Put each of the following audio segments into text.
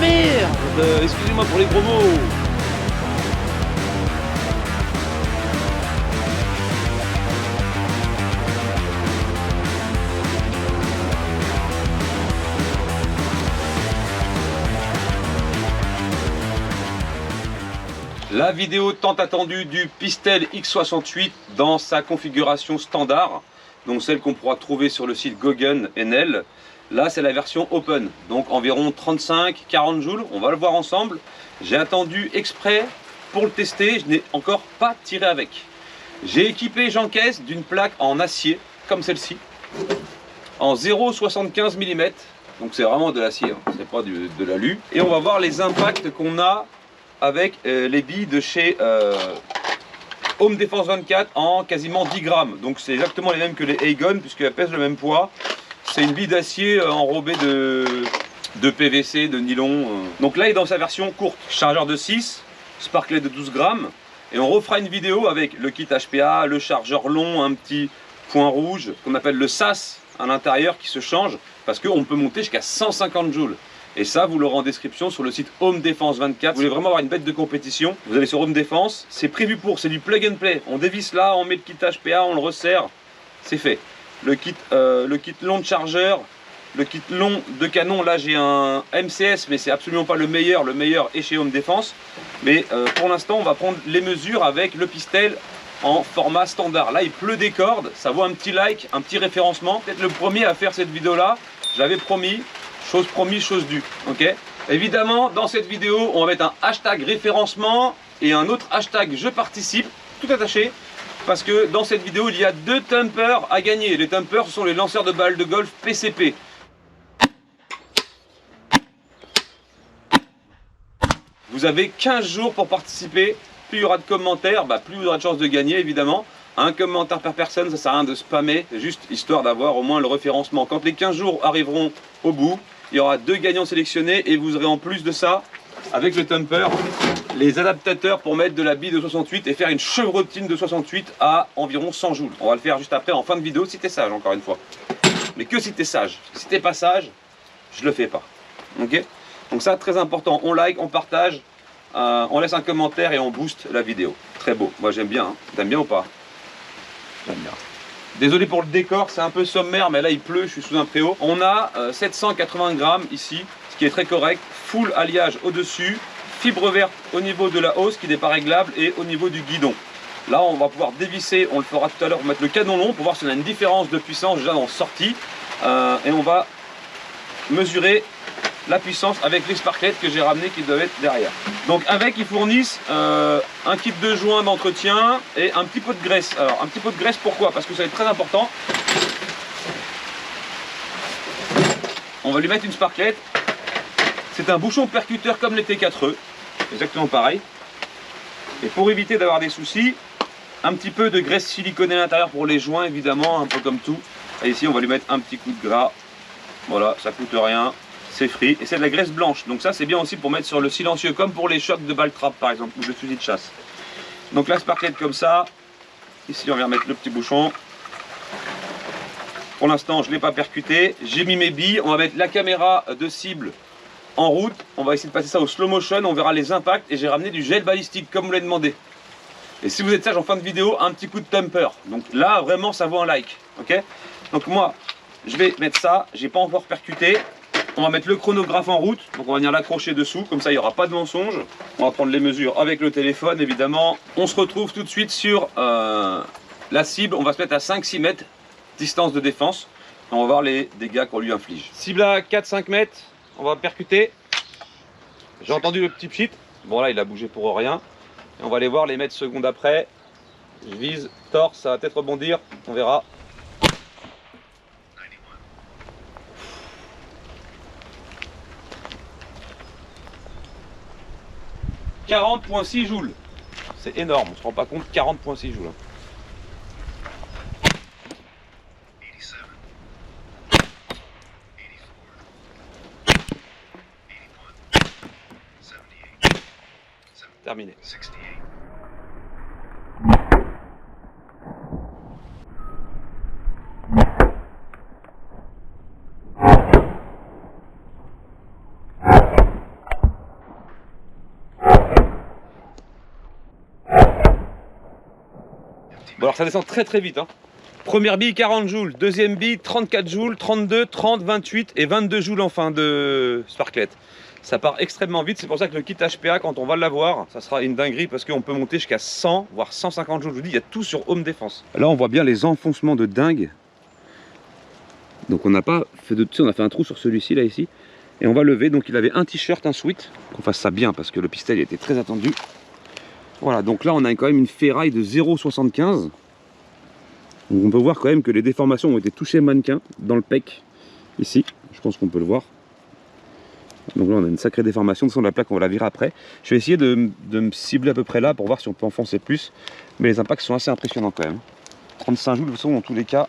merde! Excusez-moi pour les gros mots! La vidéo tant attendue du Pistel X68 dans sa configuration standard, donc celle qu'on pourra trouver sur le site Gogun NL. Là c'est la version Open, donc environ 35-40 joules, on va le voir ensemble. J'ai attendu exprès pour le tester, je n'ai encore pas tiré avec. J'ai équipé Jean-Caisse d'une plaque en acier, comme celle-ci, en 0,75 mm, donc c'est vraiment de l'acier, hein, c'est pas de l'alu. Et on va voir les impacts qu'on a avec les billes de chez Home Defense 24 en quasiment 10 grammes. Donc c'est exactement les mêmes que les Aegon puisqu'elles pèsent le même poids. C'est une bille d'acier enrobée de PVC, de nylon. Donc là il est dans sa version courte. Chargeur de 6, sparklet de 12 grammes. Et on refera une vidéo avec le kit HPA, le chargeur long, un petit point rouge qu'on appelle le SAS à l'intérieur qui se change parce qu'on peut monter jusqu'à 150 joules. Et ça, vous l'aurez en description sur le site Home Defense 24. Vous voulez vraiment avoir une bête de compétition, vous allez sur Home Defense. C'est prévu pour, c'est du plug and play. On dévisse là, on met le kit HPA, on le resserre, c'est fait. Le kit long de chargeur, le kit long de canon, là j'ai un MCS, mais c'est absolument pas le meilleur est chez Home Defense. Mais pour l'instant, on va prendre les mesures avec le Pistel en format standard. Là, il pleut des cordes, ça vaut un petit like, un petit référencement. Peut-être le premier à faire cette vidéo-là, je l'avais promis. Chose promise, chose due, ok? Évidemment, dans cette vidéo, on va mettre un hashtag référencement et un autre hashtag je participe, tout attaché, parce que dans cette vidéo, il y a 2 tumpers à gagner. Les tumpers, ce sont les lanceurs de balles de golf PCP. Vous avez 15 jours pour participer. Plus il y aura de commentaires, plus il y aura de chances de gagner, évidemment. Un commentaire par personne, ça sert à rien de spammer, c'est juste histoire d'avoir au moins le référencement. Quand les 15 jours arriveront au bout, il y aura 2 gagnants sélectionnés et vous aurez en plus de ça, avec le tumper, les adaptateurs pour mettre de la bille de 68 et faire une chevrotine de 68 à environ 100 joules. On va le faire juste après en fin de vidéo si t'es sage, encore une fois. Mais que si t'es sage. Si t'es pas sage, je le fais pas. Ok? Donc ça, très important. On like, on partage, on laisse un commentaire et on booste la vidéo. Très beau. Moi j'aime bien. Hein. T'aimes bien ou pas? J'aime bien. Désolé pour le décor, c'est un peu sommaire, mais là il pleut, je suis sous un préau. On a 780 grammes ici, ce qui est très correct. Full alliage au-dessus, fibre verte au niveau de la hausse qui n'est pas réglable et au niveau du guidon. Là on va pouvoir dévisser, on le fera tout à l'heure, on va mettre le canon long pour voir si on a une différence de puissance déjà en sortie. Et on va mesurer la puissance avec les sparklets que j'ai ramenés qui doivent être derrière. Donc avec ils fournissent un kit de joint d'entretien et un petit pot de graisse. Alors un petit pot de graisse pourquoi? Parce que ça va être très important. On va lui mettre une sparklet. C'est un bouchon percuteur comme les T4E, exactement pareil. Et pour éviter d'avoir des soucis, un petit peu de graisse siliconée à l'intérieur pour les joints évidemment, un peu comme tout. Et ici on va lui mettre un petit coup de gras. Voilà, ça coûte rien. C'est free et c'est de la graisse blanche, donc ça c'est bien aussi pour mettre sur le silencieux comme pour les chocs de balle trap par exemple ou de fusil de chasse. Donc la sparklet comme ça, ici on vient mettre le petit bouchon. Pour l'instant je ne l'ai pas percuté, j'ai mis mes billes, on va mettre la caméra de cible en route, on va essayer de passer ça au slow motion, on verra les impacts et j'ai ramené du gel balistique comme vous l'avez demandé. Et si vous êtes sage en fin de vidéo, un petit coup de tumper, donc là vraiment ça vaut un like, ok? Donc moi je vais mettre ça, j'ai pas encore percuté. On va mettre le chronographe en route, donc on va venir l'accrocher dessous, comme ça il n'y aura pas de mensonge. On va prendre les mesures avec le téléphone évidemment. On se retrouve tout de suite sur la cible, on va se mettre à 5-6 mètres distance de défense. On va voir les dégâts qu'on lui inflige. Cible à 4-5 mètres, on va percuter. J'ai entendu le petit pchit, bon là il a bougé pour rien. Et on va aller voir les mètres secondes après. Je vise torse, ça va peut-être rebondir, on verra. 40,6 joules. C'est énorme, on se rend pas compte, 40,6 joules. Terminé. Bon, alors ça descend très très vite. Hein. Première bille 40 joules, deuxième bille 34 joules, 32, 30, 28 et 22 joules en fin de sparklet. Ça part extrêmement vite, c'est pour ça que le kit HPA, quand on va l'avoir, ça sera une dinguerie parce qu'on peut monter jusqu'à 100 voire 150 joules. Je vous dis, il y a tout sur Home Defense. Là, on voit bien les enfoncements de dingue. Donc on n'a pas fait de dessus, on a fait un trou sur celui-ci là ici. Et on va lever, donc il avait un t-shirt, un sweat. Qu'on fasse ça bien parce que le pistolet était très attendu. Voilà, donc là on a quand même une ferraille de 0,75. Donc on peut voir quand même que les déformations ont été touchées mannequin dans le pec, ici, je pense qu'on peut le voir. Donc là on a une sacrée déformation, de toute façon la plaque on va la virer après. Je vais essayer de me cibler à peu près là pour voir si on peut enfoncer plus. Mais les impacts sont assez impressionnants quand même. 35 joules de toute façon dans tous les cas,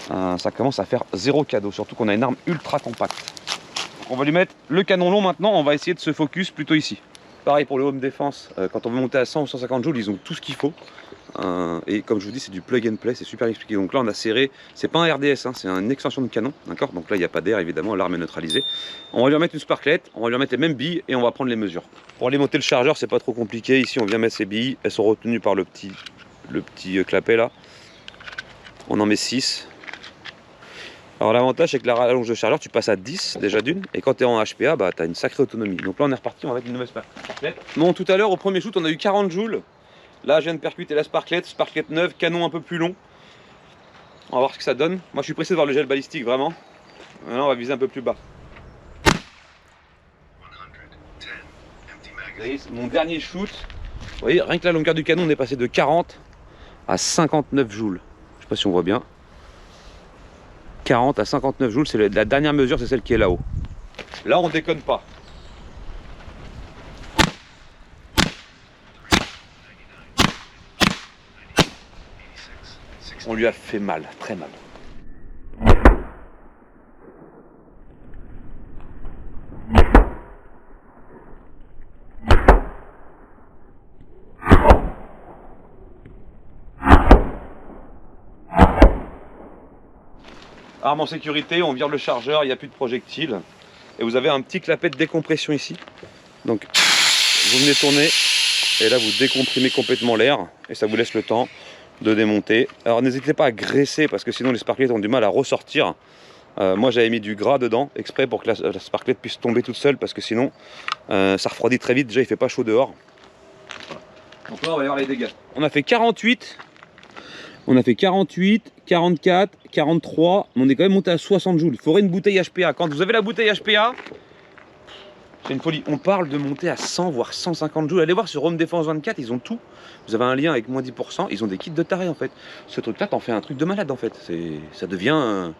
ça commence à faire zéro cadeau, surtout qu'on a une arme ultra compacte. Donc on va lui mettre le canon long maintenant, on va essayer de se focus plutôt ici. Pareil pour le Home Defense, quand on veut monter à 100 ou 150 joules, ils ont tout ce qu'il faut. Et comme je vous dis, c'est du plug and play, c'est super expliqué. Donc là on a serré, c'est pas un RDS, hein, c'est une extension de canon, d'accord. Donc là il n'y a pas d'air évidemment, l'arme est neutralisée. On va lui remettre une sparklet, on va lui remettre les mêmes billes et on va prendre les mesures. Pour aller monter le chargeur, c'est pas trop compliqué. Ici on vient mettre ces billes, elles sont retenues par le petit clapet là. On en met 6. Alors l'avantage c'est que la rallonge de chargeur tu passes à 10 déjà d'une, et quand tu es en HPA bah tu as une sacrée autonomie. Donc là on est reparti, on va mettre une nouvelle sparklet. Bon, tout à l'heure au premier shoot on a eu 40 joules. Là je viens de percuter la sparklet neuve, canon un peu plus long. On va voir ce que ça donne. Moi je suis pressé de voir le gel balistique vraiment. Maintenant on va viser un peu plus bas. Mon dernier shoot, vous voyez, rien que la longueur du canon on est passé de 40 à 59 joules. Je sais pas si on voit bien. 40 à 59 joules, c'est la dernière mesure, c'est celle qui est là-haut. Là on déconne pas. On lui a fait mal, très mal. Arme en sécurité, on vire le chargeur, il n'y a plus de projectiles. Et vous avez un petit clapet de décompression ici. Donc vous venez tourner et là vous décomprimez complètement l'air et ça vous laisse le temps de démonter. Alors n'hésitez pas à graisser parce que sinon les sparklets ont du mal à ressortir. Moi j'avais mis du gras dedans exprès pour que la sparklet puisse tomber toute seule parce que sinon ça refroidit très vite. Déjà il fait pas chaud dehors. Donc là on va y avoir les dégâts. On a fait 48. On a fait 48, 44, 43, mais on est quand même monté à 60 joules. Il faudrait une bouteille HPA. Quand vous avez la bouteille HPA, c'est une folie. On parle de monter à 100 voire 150 joules. Allez voir sur Home Defense 24, ils ont tout. Vous avez un lien avec moins 10%, ils ont des kits de taré en fait. Ce truc là, t'en fais un truc de malade en fait. Ça devient...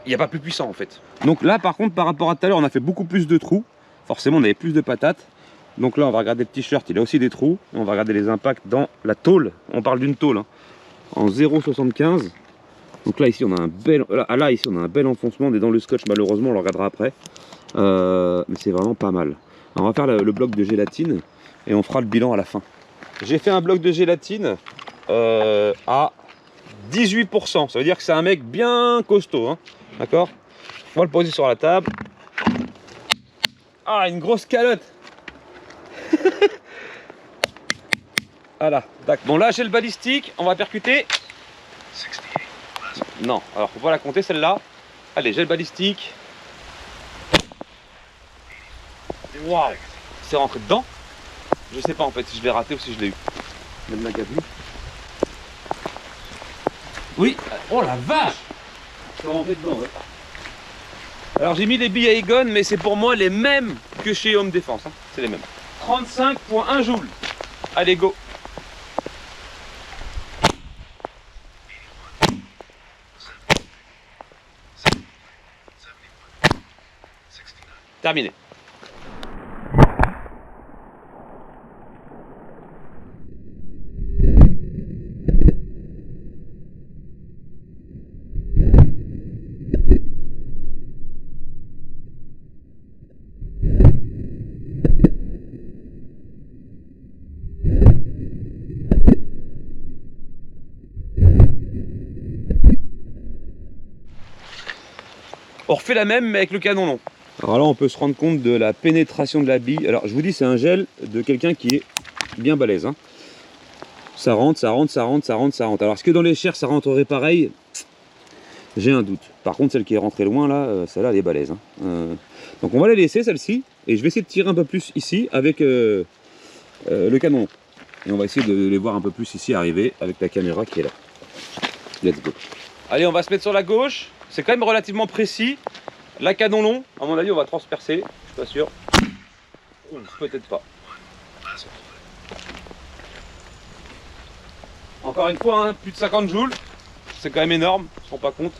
Il n'y a pas plus puissant en fait. Donc là par contre, par rapport à tout à l'heure, on a fait beaucoup plus de trous. Forcément, on avait plus de patates. Donc là, on va regarder le t-shirt, il a aussi des trous. On va regarder les impacts dans la tôle. On parle d'une tôle, hein, en 0,75. Donc là, ici, on a un bel... Là, ici, on a un bel enfoncement. On est dans le scotch, malheureusement, on le regardera après. Mais c'est vraiment pas mal. Alors, on va faire le bloc de gélatine et on fera le bilan à la fin. J'ai fait un bloc de gélatine à 18%. Ça veut dire que c'est un mec bien costaud, hein, d'accord? On va le poser sur la table. Ah, une grosse calotte. Voilà, d'accord. Bon là j'ai le balistique, on va percuter. Non, alors faut pas la compter celle-là. Allez, j'ai le balistique. Waouh, c'est rentré dedans. Je sais pas en fait si je l'ai raté ou si je l'ai eu. Même la gabue. Oui, oh la vache. C'est rentré dedans, ouais. Alors j'ai mis les billes à Egon, mais c'est pour moi les mêmes que chez Home Defense, hein. C'est les mêmes. 35,1 joules. Allez, go. Terminé. On refait la même mais avec le canon long. Alors là on peut se rendre compte de la pénétration de la bille. Alors je vous dis c'est un gel de quelqu'un qui est bien balèze, hein. Ça rentre, ça rentre, ça rentre, ça rentre, ça rentre. Alors est-ce que dans les chairs ça rentrerait pareil? J'ai un doute. Par contre celle qui est rentrée loin là, celle-là elle est balèze. Hein. Donc on va la laisser celle-ci. Et je vais essayer de tirer un peu plus ici avec le canon. Et on va essayer de les voir un peu plus ici arriver avec la caméra qui est là. Let's go. Allez, on va se mettre sur la gauche. C'est quand même relativement précis. La canon long, à mon avis, on va transpercer. Je suis pas sûr. Peut-être pas. Encore une fois, hein, plus de 50 joules. C'est quand même énorme, on se rend pas compte.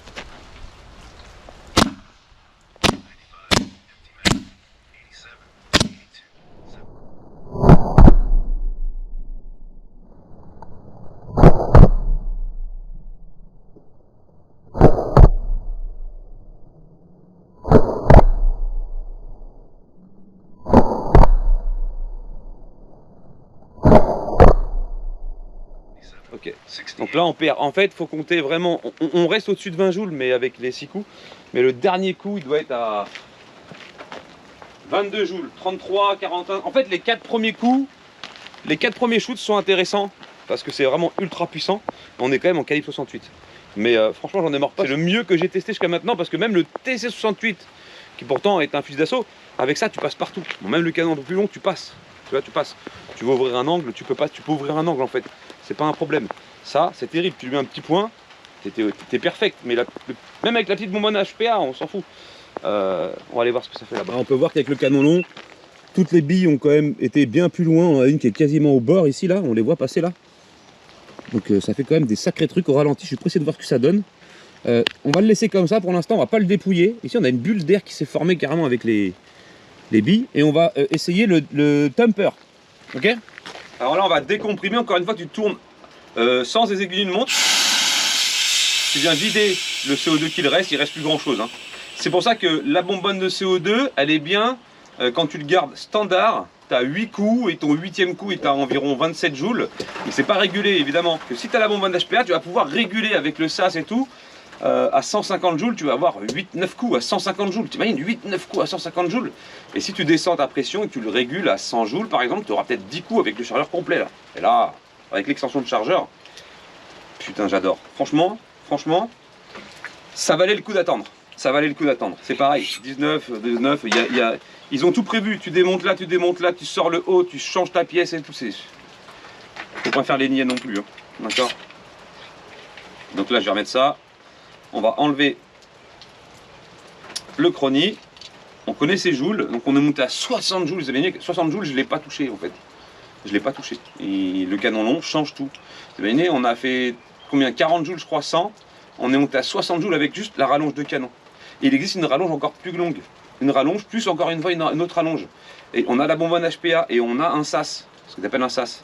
Ok, donc là on perd, en fait il faut compter vraiment, on reste au-dessus de 20 joules mais avec les 6 coups, mais le dernier coup il doit être à 22 joules, 33, 41, en fait les 4 premiers coups, les 4 premiers shoots sont intéressants parce que c'est vraiment ultra puissant, on est quand même en calibre 68, mais franchement j'en ai marre pas, c'est le mieux que j'ai testé jusqu'à maintenant parce que même le TC68 qui pourtant est un fusil d'assaut, avec ça tu passes partout, bon, même le canon un peu plus long tu passes, tu vois tu passes, tu veux ouvrir un angle, tu peux ouvrir un angle en fait. C'est pas un problème. Ça, c'est terrible. Tu lui mets un petit point, t'es perfect. Mais même avec la petite bonbonne HPA, on s'en fout. On va aller voir ce que ça fait là-bas. On peut voir qu'avec le canon long, toutes les billes ont quand même été bien plus loin. On a une qui est quasiment au bord ici, là. On les voit passer là. Donc ça fait quand même des sacrés trucs au ralenti. Je suis pressé de voir ce que ça donne. On va le laisser comme ça pour l'instant. On va pas le dépouiller. Ici, on a une bulle d'air qui s'est formée carrément avec les billes. Et on va essayer le thumper. Ok ? Alors là on va décomprimer, encore une fois tu tournes sans des aiguilles d'une montre. Tu viens vider le CO2 qu'il reste, il reste plus grand chose. Hein. C'est pour ça que la bonbonne de CO2, elle est bien quand tu le gardes standard, tu as 8 coups et ton 8e coup est à environ 27 joules. Mais c'est pas régulé évidemment. Que si tu as la bonbonne HPA, tu vas pouvoir réguler avec le SAS et tout. À 150 joules, tu vas avoir 8-9 coups à 150 joules. Tu imagines 8-9 coups à 150 joules. Et si tu descends ta pression et que tu le régules à 100 joules, par exemple, tu auras peut-être 10 coups avec le chargeur complet là. Et là, avec l'extension de chargeur, putain, j'adore. Franchement, ça valait le coup d'attendre. Ça valait le coup d'attendre. C'est pareil, 19, ils ont tout prévu. Tu démontes là, tu sors le haut, tu changes ta pièce et tout. Faut pas faire les niais non plus. Hein. D'accord. Donc là, je vais remettre ça. On va enlever le chrony. On connaît ses joules, donc on est monté à 60 joules. Vous avez vu, 60 joules, je ne l'ai pas touché en fait. Je ne l'ai pas touché. Et le canon long change tout. Vous avez vu, on a fait combien, 40 joules, je crois, 100. On est monté à 60 joules avec juste la rallonge de canon. Et il existe une rallonge encore plus longue. Une rallonge, plus encore une fois une autre rallonge. Et on a la bonbonne HPA et on a un SAS, ce que tu appelles un SAS,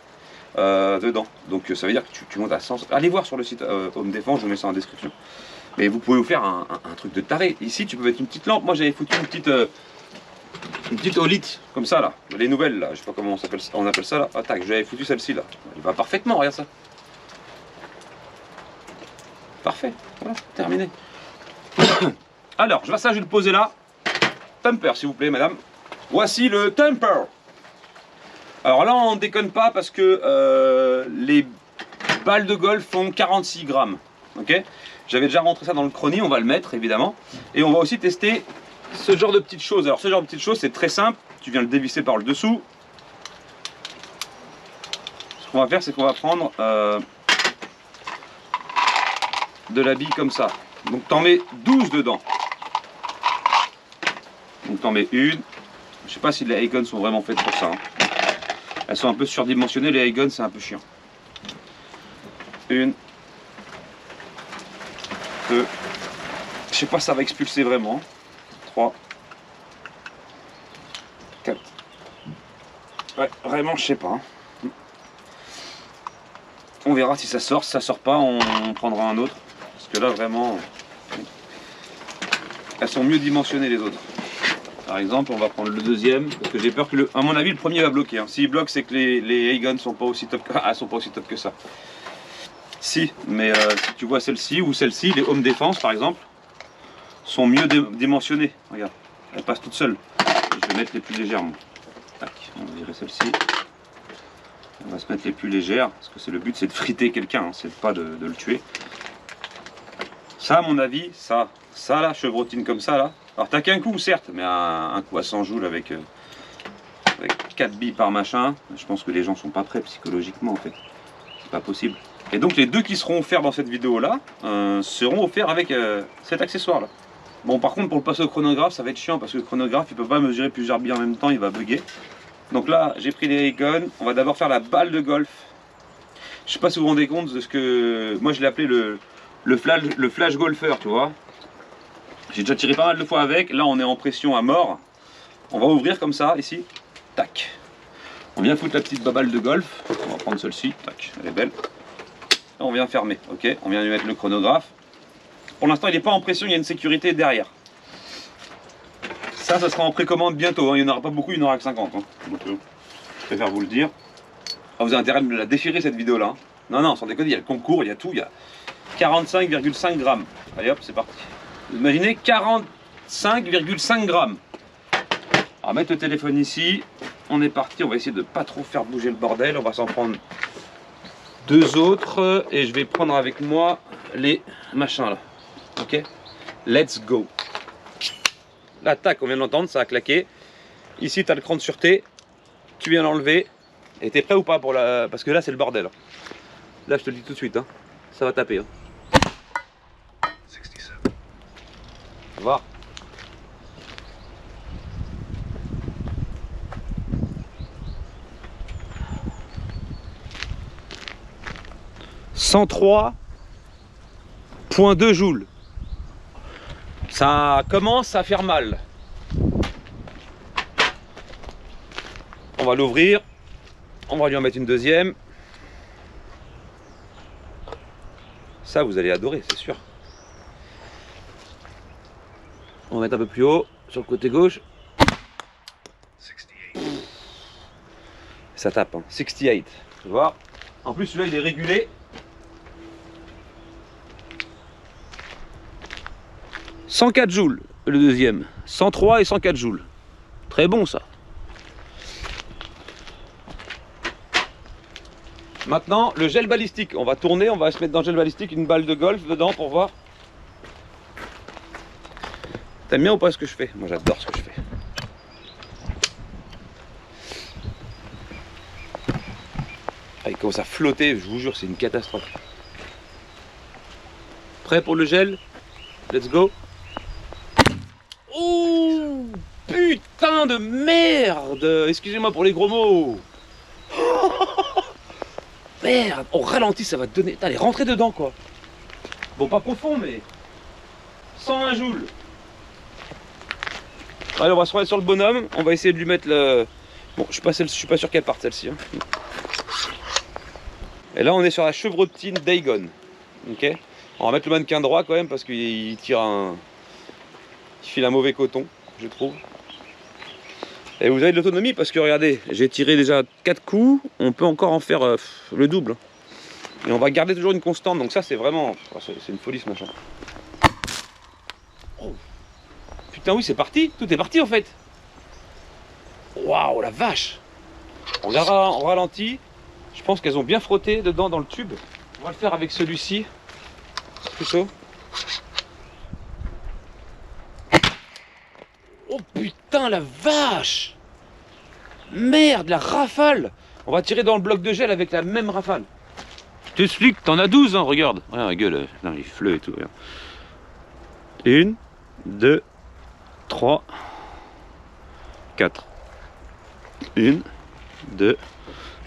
dedans. Donc ça veut dire que tu montes à 100. Allez voir sur le site Home Défense, je mets ça en description. Mais vous pouvez vous faire un truc de taré. Ici, tu peux mettre une petite lampe. Moi, j'avais foutu une petite olite, comme ça, là. Les nouvelles, là. Je sais pas comment on appelle ça, là. Ah, tac, j'avais foutu celle-ci, là. Il va parfaitement, regarde ça. Parfait. Voilà, terminé. Alors, ça, je vais le poser là. Thumper, s'il vous plaît, madame. Voici le thumper. Alors là, on déconne pas parce que les balles de golf font 46 grammes. Ok ? J'avais déjà rentré ça dans le chrony, on va le mettre évidemment. Et on va aussi tester ce genre de petites choses. Alors ce genre de petites choses, c'est très simple. Tu viens le dévisser par le dessous. Ce qu'on va faire, c'est qu'on va prendre de la bille comme ça. Donc tu en mets 12 dedans. Donc tu en mets une. Je sais pas si les Hayguns sont vraiment faites pour ça. Hein. Elles sont un peu surdimensionnées, les Hayguns, c'est un peu chiant. Une. Deux. Je sais pas si ça va expulser vraiment. 3. 4. Ouais, vraiment, je sais pas. Hein. On verra si ça sort. Si ça sort pas, on prendra un autre. Parce que là, vraiment, elles sont mieux dimensionnées les autres. Par exemple, on va prendre le deuxième. Parce que j'ai peur que, à mon avis, le premier va bloquer. Hein. S'il bloque, c'est que les Hayguns sont pas aussi top que ça. Si, mais si tu vois celle-ci ou celle-ci, les Home Défense par exemple, sont mieux dimensionnées. Regarde, elles passent toutes seules. Je vais mettre les plus légères. Moi. Tac, on va virer celle-ci. On va se mettre les plus légères, parce que c'est le but, c'est de friter quelqu'un, hein, c'est pas de le tuer. Ça, à mon avis, ça là, chevrotine comme ça là. Alors t'as qu'un coup certes, mais un coup à 100 joules avec 4 billes par machin, je pense que les gens sont pas prêts psychologiquement en fait. C'est pas possible. Et donc les deux qui seront offerts dans cette vidéo là seront offerts avec cet accessoire là. Bon, par contre pour le passer au chronographe ça va être chiant parce que le chronographe il peut pas mesurer plusieurs billes en même temps, il va bugger. Donc là j'ai pris les guns, on va d'abord faire la balle de golf. Je sais pas si vous vous rendez compte de ce que moi je l'ai appelé le flash golfer, tu vois. J'ai déjà tiré pas mal de fois avec, là on est en pression à mort. On va ouvrir comme ça ici, tac. On vient foutre la petite balle de golf, on va prendre celle-ci, tac, elle est belle. On vient fermer, ok, on vient lui mettre le chronographe. Pour l'instant il n'est pas en pression, il y a une sécurité derrière. Ça sera en précommande bientôt, hein. Il n'y en aura pas beaucoup, il n'y en aura que 50. Hein. Donc, je préfère vous le dire. Ah, vous avez intérêt de me la déchirer cette vidéo là. Hein. Non, non, sans déconner, il y a le concours, il y a tout, il y a 45,5 grammes. Allez hop, c'est parti. Vous imaginez 45,5 grammes. On va mettre le téléphone ici, on est parti, on va essayer de pas trop faire bouger le bordel, on va s'en prendre deux autres et je vais prendre avec moi les machins là. Ok, let's go. Là, tac, on vient de l'entendre, ça a claqué. Ici, tu as le cran de sûreté, tu viens l'enlever. Et t'es prêt ou pas pour la... Parce que là, c'est le bordel. Là, je te le dis tout de suite, hein. Ça va taper. Hein. 67. Tu vois ? « 103,2 joules. Ça commence à faire mal. On va l'ouvrir. On va lui en mettre une deuxième. Ça, vous allez adorer, c'est sûr. On va mettre un peu plus haut, sur le côté gauche. 68. Ça tape, hein. 68. Tu vois. En plus, celui-là, il est régulé. 104 joules, le deuxième. 103 et 104 joules. Très bon, ça. Maintenant, le gel balistique. On va tourner, on va se mettre dans le gel balistique une balle de golf dedans pour voir. T'aimes bien ou pas ce que je fais? Moi, j'adore ce que je fais. Ah, il commence à flotter, je vous jure, c'est une catastrophe. Prêt pour le gel? Let's go. Oh, putain de merde! Excusez-moi pour les gros mots. Merde, on ralentit, ça va te donner... Allez, rentrez dedans, quoi. Bon, pas profond, mais... 101 joules. Allez, on va se remettre sur le bonhomme. On va essayer de lui mettre le... Bon, je suis pas sûr qu'elle parte, celle-ci. Hein. Et là, on est sur la chevrotine Daygon. Ok. On va mettre le mannequin droit, quand même, parce qu'il tire un... Il file un mauvais coton, je trouve. Et vous avez de l'autonomie parce que regardez, j'ai tiré déjà 4 coups, on peut encore en faire le double. Et on va garder toujours une constante, donc ça c'est vraiment... C'est une folie ce machin. Oh. Putain oui c'est parti, tout est parti en fait. Waouh la vache. On regardera en ralenti, je pense qu'elles ont bien frotté dedans dans le tube. On va le faire avec celui-ci, plutôt. Oh putain la vache! Merde, la rafale! On va tirer dans le bloc de gel avec la même rafale. Je t'explique, t'en as 12, hein, regarde. Regarde la gueule, non, il fleuve et tout. Regarde. 1, 2, 3, 4. 1, 2,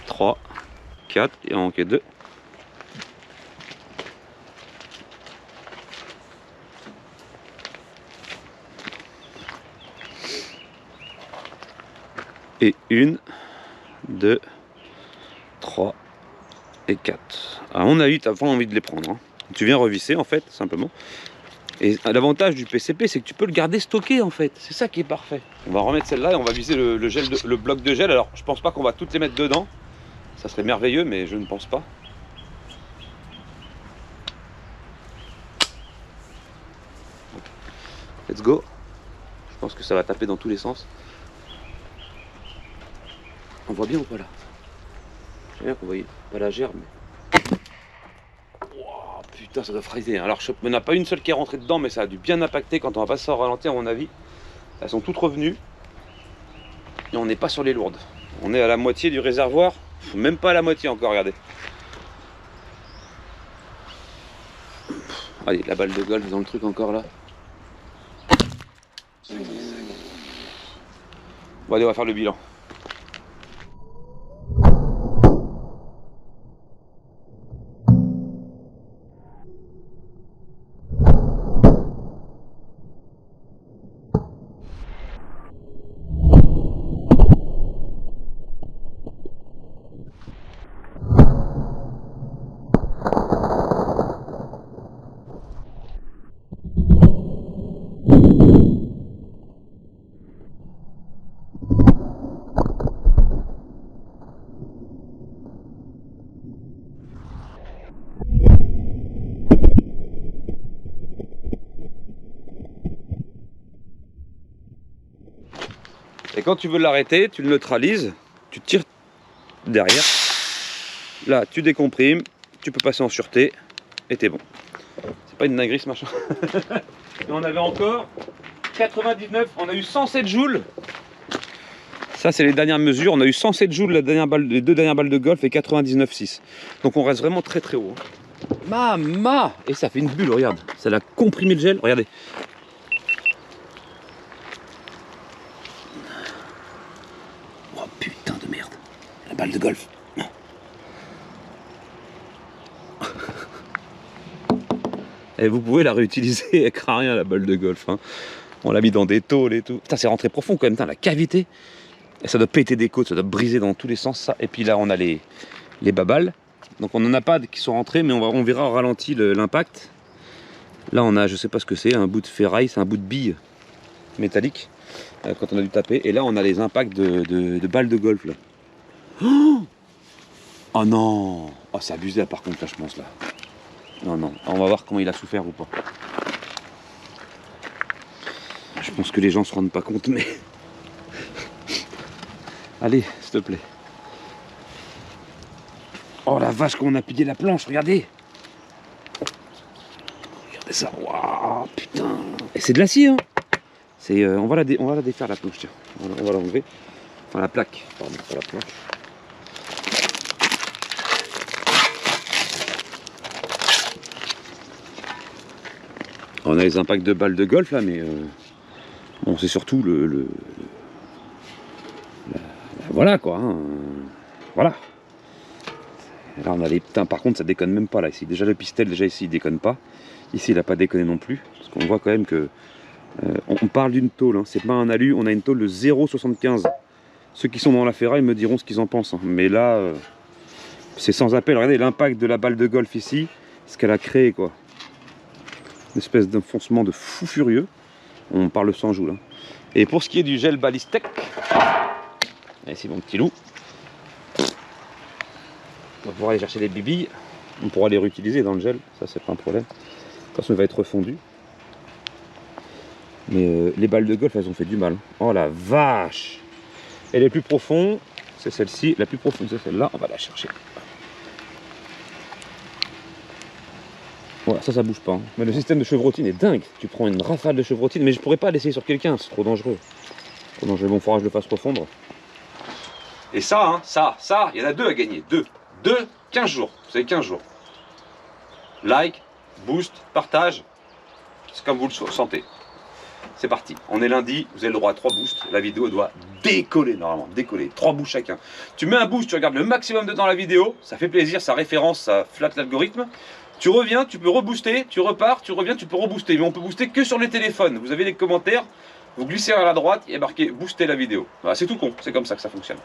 3, 4. Il en manquait 2. Et 1, 2, 3 et 4. À mon avis, tu as vraiment envie de les prendre. Hein. Tu viens revisser en fait, simplement. Et l'avantage du PCP, c'est que tu peux le garder stocké en fait. C'est ça qui est parfait. On va remettre celle-là et on va viser le bloc de gel. Alors, je pense pas qu'on va toutes les mettre dedans. Ça serait merveilleux, mais je ne pense pas. Let's go. Je pense que ça va taper dans tous les sens. On voit bien ou pas là? J'ai bien qu'on voyait pas la gerbe. Wow, putain, ça doit friser. Alors, il n'y en a pas une seule qui est rentrée dedans, mais ça a dû bien impacter quand on va passer au ralenti, à mon avis. Elles sont toutes revenues. Et on n'est pas sur les lourdes. On est à la moitié du réservoir. Même pas à la moitié encore, regardez. Allez, la balle de golf dans le truc encore là. Bon, allez, on va faire le bilan. Et quand tu veux l'arrêter, tu le neutralises, tu tires derrière. Là, tu décomprimes, tu peux passer en sûreté et t'es bon. C'est pas une dinguerie ce machin. Et on avait encore 99, on a eu 107 joules. Ça, c'est les dernières mesures. On a eu 107 joules les deux dernières balles de golf et 99,6. Donc on reste vraiment très très haut. Mama! Et ça fait une bulle, regarde. Ça l'a comprimé le gel, regardez. Oh putain de merde. La balle de golf. Et vous pouvez la réutiliser, elle craint rien la balle de golf. Hein. On l'a mis dans des tôles et tout. Putain, c'est rentré profond quand même, putain, la cavité. Et ça doit péter des côtes, ça doit briser dans tous les sens ça. Et puis là on a les babales. Donc on n'en a pas qui sont rentrés, mais on verra au ralenti l'impact. Là on a, je sais pas ce que c'est, un bout de ferraille, c'est un bout de bille métallique quand on a dû taper. Et là on a les impacts de balles de golf là. Oh non! Oh c'est abusé là, par contre là je pense là. Non non, on va voir comment il a souffert ou pas. Je pense que les gens se rendent pas compte mais... Allez, s'il te plaît. Oh la vache, comment on a plié la planche, regardez. Regardez ça, waouh, putain. Et c'est de l'acier, hein. On va la défaire la planche, tiens. On va l'enlever. Enfin la plaque, pardon, pas la planche. On a les impacts de balles de golf là, mais bon, c'est surtout voilà quoi, hein. Voilà. Là on a les... Putain, par contre ça déconne même pas là ici. Déjà le pistel, déjà ici il déconne pas. Ici il a pas déconné non plus. Parce qu'on voit quand même que... on parle d'une tôle, hein. C'est pas un alu, on a une tôle de 0,75. Ceux qui sont dans la ferraille me diront ce qu'ils en pensent. Hein. Mais là, c'est sans appel. Regardez l'impact de la balle de golf ici. Ce qu'elle a créé quoi. Une espèce d'enfoncement de fou furieux. On parle sans joue là. Et pour ce qui est du gel Balistec, ici mon petit loup. On va pouvoir aller chercher les bibilles. On pourra les réutiliser dans le gel, ça c'est pas un problème. De toute façon il va être refondu. Mais les balles de golf elles ont fait du mal. Oh la vache! Et les plus profonds, c'est celle-ci. La plus profonde c'est celle-là, on va la chercher. Voilà, ça bouge pas. Hein. Mais le système de chevrotine est dingue. Tu prends une rafale de chevrotine, mais je pourrais pas l'essayer sur quelqu'un, c'est trop dangereux. Trop dangereux, bon, faudra que je le fasse refondre. Et ça, hein, ça, il y en a deux à gagner. Deux, 15 jours. Vous avez 15 jours. Like, boost, partage. C'est comme vous le sentez. C'est parti. On est lundi, vous avez le droit à 3 boosts. La vidéo doit décoller normalement, décoller. 3 boosts chacun. Tu mets un boost, tu regardes le maximum de temps la vidéo. Ça fait plaisir, ça référence, ça flatte l'algorithme. Tu reviens, tu peux rebooster, tu repars, tu reviens, tu peux rebooster. Mais on peut booster que sur les téléphones. Vous avez les commentaires, vous glissez à la droite et marqué booster la vidéo. Voilà, c'est tout con, c'est comme ça que ça fonctionne.